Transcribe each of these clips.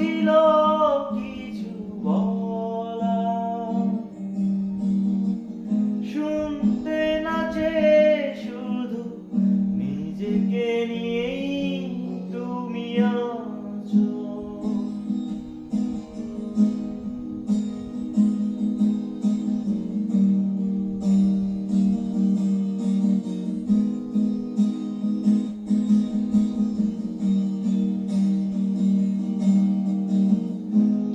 ছিল কিছু বলা, শুনতে না চেয়ে শুধু নিজেকে নিয়েই তুমি আছো।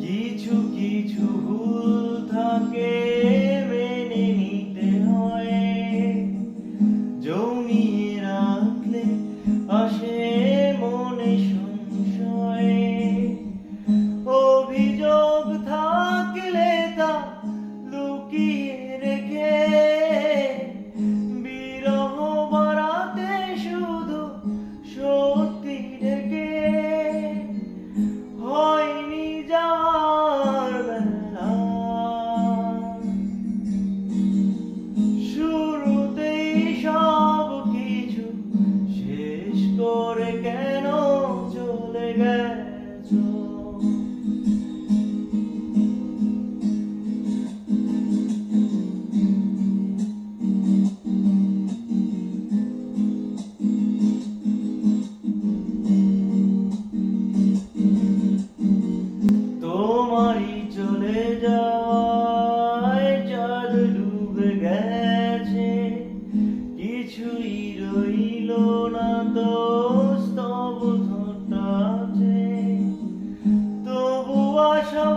কিছু কিছু ভুল থাকে মেনে নিতে হয়, জমিয়ে রাখলে আসে মনে সংশয়। অভিযোগ থাকলে তা লুকিয়ে রেখে বিরহ বাড়াতে শুধু সত্যি ঢেকে হয়নি যাওয়ার বেলা। শুরুতেই সব কিছু শেষ করে কেন চলে গেছো? তোমারই চলে যাওয়ায় চাঁদ ডুবে গেছে, কিছুই রইল না তো স্তব্ধতাতে। তবু আশা